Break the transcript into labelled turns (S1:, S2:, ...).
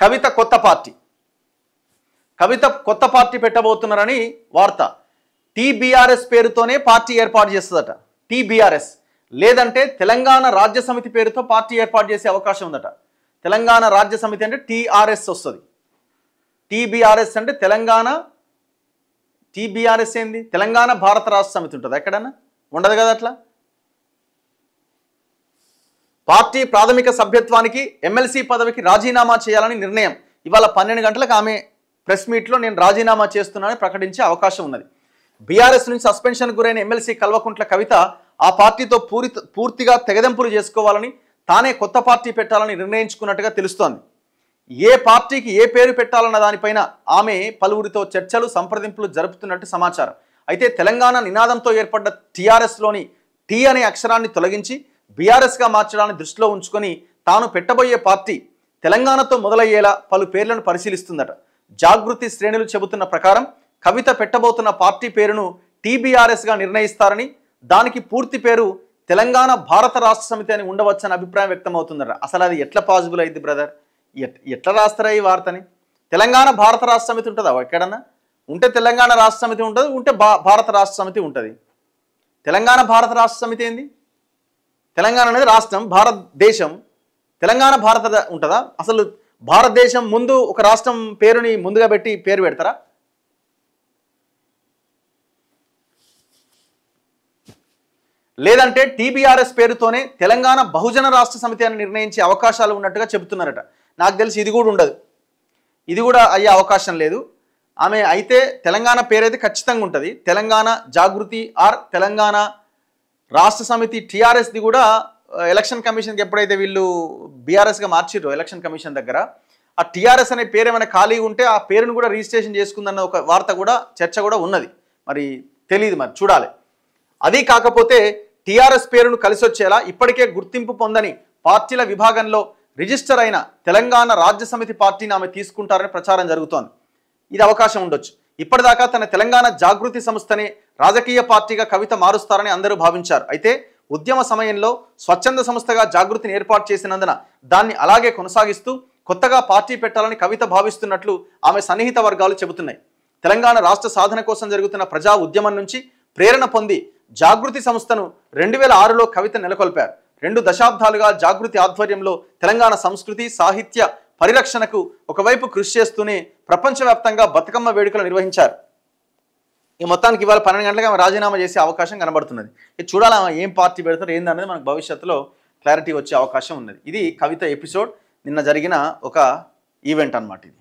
S1: కవిత కొత్త పార్టీ పెట్టబోతున్నారని వార్త. టీబీఆర్ఎస్ పేరుతోనే పార్టీ ఏర్పాటు చేస్తుందట. టీబీఆర్ఎస్ లేదంటే తెలంగాణ రాజ్య సమితి పేరుతో పార్టీ ఏర్పాటు చేసే అవకాశం ఉందట. తెలంగాణ రాజ్య సమితి అంటే టీఆర్ఎస్ వస్తుంది. టీబీఆర్ఎస్ అంటే తెలంగాణ. టీబీఆర్ఎస్ ఏంది? తెలంగాణ భారత రాష్ట్ర సమితి ఉంటుంది. ఎక్కడన్నా ఉండదు కదా అట్లా. పార్టీ ప్రాథమిక సభ్యత్వానికి ఎమ్మెల్సీ పదవికి రాజీనామా చేయాలని నిర్ణయం. ఇవాళ 12 గంటలకు ఆమె ప్రెస్ మీట్లో నేను రాజీనామా చేస్తున్నానని ప్రకటించే అవకాశం ఉన్నది. బీఆర్ఎస్ నుంచి సస్పెన్షన్ గురైన ఎమ్మెల్సీ కల్వకుంట్ల కవిత ఆ పార్టీతో పూర్తిగా తెగదెంపులు చేసుకోవాలని, తానే కొత్త పార్టీ పెట్టాలని నిర్ణయించుకున్నట్టుగా తెలుస్తోంది. ఏ పార్టీకి ఏ పేరు పెట్టాలన్న దానిపైన ఆమె పలువురితో చర్చలు సంప్రదింపులు జరుపుతున్నట్టు సమాచారం. అయితే తెలంగాణ నినాదంతో ఏర్పడ్డ టీఆర్ఎస్లోని టీ అనే అక్షరాన్ని తొలగించి బీఆర్ఎస్గా మార్చడాన్ని దృష్టిలో ఉంచుకొని తాను పెట్టబోయే పార్టీ తెలంగాణతో మొదలయ్యేలా పలు పేర్లను పరిశీలిస్తుందట. జాగృతి శ్రేణులు చెబుతున్న ప్రకారం కవిత పెట్టబోతున్న పార్టీ పేరును టీబీఆర్ఎస్గా నిర్ణయిస్తారని, దానికి పూర్తి పేరు తెలంగాణ భారత రాష్ట్ర సమితి అని ఉండవచ్చని అభిప్రాయం వ్యక్తమవుతుందట. అసలు అది ఎట్లా పాసిబుల్ అయింది బ్రదర్? ఎట్లా రాస్తారా ఈ వార్తని? తెలంగాణ భారత రాష్ట్ర సమితి ఉంటుందా ఎక్కడన్నా? ఉంటే తెలంగాణ రాష్ట్ర సమితి ఉంటుంది, ఉంటే భారత రాష్ట్ర సమితి ఉంటుంది. తెలంగాణ భారత రాష్ట్ర సమితి ఏంది? తెలంగాణ అనేది రాష్ట్రం, భారతదేశం. తెలంగాణ భారత ఉంటుందా? అసలు భారతదేశం ముందు ఒక రాష్ట్రం పేరుని ముందుగా పెట్టి పేరు పెడతారా? లేదంటే టీబీఆర్ఎస్ పేరుతోనే తెలంగాణ బహుజన రాష్ట్ర సమితి అని నిర్ణయించే అవకాశాలు ఉన్నట్టుగా చెబుతున్నారట. నాకు తెలిసి ఇది కూడా ఉండదు, ఇది కూడా అయ్యే అవకాశం లేదు. ఆమె అయితే తెలంగాణ పేరైతే ఖచ్చితంగా ఉంటుంది. తెలంగాణ జాగృతి ఆర్ తెలంగాణ రాష్ట్ర సమితి టీఆర్ఎస్ది కూడా ఎలక్షన్ కమిషన్కి ఎప్పుడైతే వీళ్ళు బీఆర్ఎస్గా మార్చిర్రో ఎలక్షన్ కమిషన్ దగ్గర, ఆ టీఆర్ఎస్ అనే పేరు ఏమైనా ఖాళీగా ఉంటే ఆ పేరును కూడా రిజిస్ట్రేషన్ చేసుకుందన్న ఒక వార్త కూడా చర్చ కూడా ఉన్నది. మరి తెలియదు, మరి చూడాలి. అది కాకపోతే టీఆర్ఎస్ పేరును కలిసి వచ్చేలా ఇప్పటికే గుర్తింపు పొందని పార్టీల విభాగంలో రిజిస్టర్ అయిన తెలంగాణ రాజ్య సమితి పార్టీని ఆమె తీసుకుంటారని ప్రచారం జరుగుతోంది. ఇది అవకాశం ఉండొచ్చు. ఇప్పటిదాకా తన తెలంగాణ జాగృతి సంస్థనే రాజకీయ పార్టీగా కవిత మారుస్తారని అందరూ భావించారు. అయితే ఉద్యమ సమయంలో స్వచ్ఛంద సంస్థగా జాగృతిని ఏర్పాటు చేసినందున దాన్ని అలాగే కొనసాగిస్తూ కొత్తగా పార్టీ పెట్టాలని కవిత భావిస్తున్నట్లు ఆమె సన్నిహిత వర్గాలు చెబుతున్నాయి. తెలంగాణ రాష్ట్ర సాధన కోసం జరుగుతున్న ప్రజా ఉద్యమం నుంచి ప్రేరణ పొంది జాగృతి సంస్థను 2006లో కవిత నెలకొల్పారు. 2 దశాబ్దాలుగా జాగృతి ఆధ్వర్యంలో తెలంగాణ సంస్కృతి సాహిత్య పరిరక్షణకు ఒకవైపు కృషి చేస్తూనే ప్రపంచవ్యాప్తంగా బతుకమ్మ వేడుకలు నిర్వహించారు. ఈ మొత్తానికి ఇవాళ 12 గంటలకు ఆమె రాజీనామా చేసే అవకాశం కనబడుతున్నది. ఇది చూడాలి ఆమె ఏం పార్టీ పెడతారు ఏందనేది మనకు భవిష్యత్తులో క్లారిటీ వచ్చే అవకాశం ఉన్నది. ఇది కవిత ఎపిసోడ్, నిన్న జరిగిన ఒక ఈవెంట్ అన్నమాట ఇది.